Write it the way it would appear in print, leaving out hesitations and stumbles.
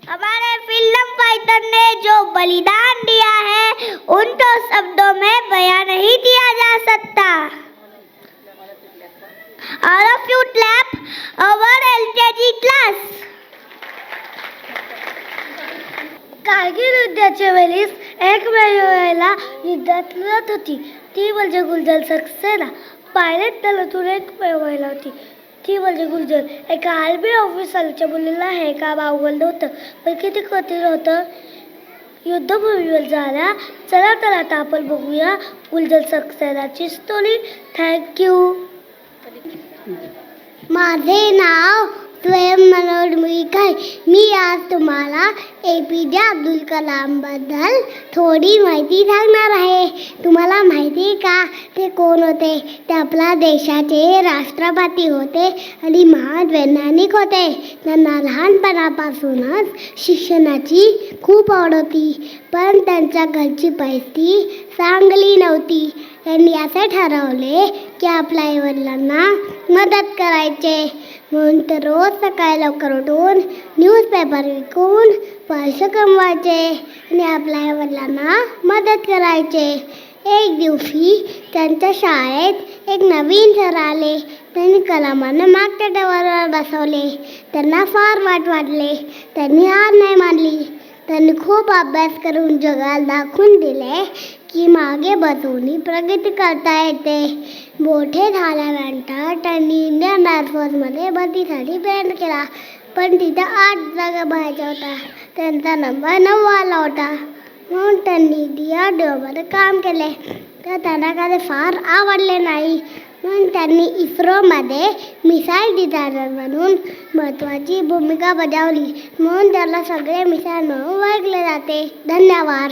हमारे freedom fighter ने जो बलिदान दिया है उनको शब्दों में बयां नहीं किया जा सकता। All of you clap our LKG class. Kargil युद्धाच्या वेळेस एक महिला युद्धात लढत होती, ती म्हणजे गुलजार सक्सेना. पायलट दलातून एक महिला होती, ती म्हणजे गुलजार. एका आर्मी ऑफिसरच्या मुलीला हे काम अवघड होतं, पण किती कठीण होतं. युद्धभूमीवर जायला चला तर आता आपण बघूया गुलजार सक्सेनाची स्टोरी. थँक्यू. माझे नाव स्वयं मनोज मुईकर. मी आज तुम्हाला APJ अब्दुल कलाम बद्दल थोडी माहिती सांगणार आहे. तुम्हाला माहिती आहे का ते कोण होते? ते आपल्या देशाचे राष्ट्रपती होते आणि महान वैज्ञानिक होते. त्यांना लहानपणापासूनच शिक्षणाची खूप आवड होती, पण त्यांच्या घरची परिस्थिती चांगली नव्हती. त्यांनी असे ठरवले की आपल्या आईवडिलांना मदत करायचे, म्हणून ते रोज सकाळी लवकर उठून न्यूजपेपर विकून पैसे कमवायचे आणि आपल्या आईवडिलांना मदत करायचे. एक दिवशी त्यांच्या शाळेत एक नवीन सर आले. त्यांनी कलामांना मागच्या टेबलवर बसवले. त्यांना फार वाईट वाटले. त्यांनी हार नाही मानली. त्यांनी खूप अभ्यास करून जगाला दाखवून दिले की मागे बसून प्रगती करता येते. मोठे झाल्यानंतर त्यांनी इंडियन एअरफोर्समध्ये भरतीसाठी प्रयत्न केला, पण तिथं 8 जागा भरायच्या होत्या. त्यांचा नंबर 9 आला होता, म्हणून त्यांनी DRDOमध्ये काम केले. तर त्यांना काही फार आवडले नाही, म्हणून त्यांनी इस्रोमध्ये मिसाईल डिझायनर म्हणून महत्त्वाची भूमिका बजावली. म्हणून त्याला सगळे मिसाईल म्हणून ओळखले जाते. धन्यवाद.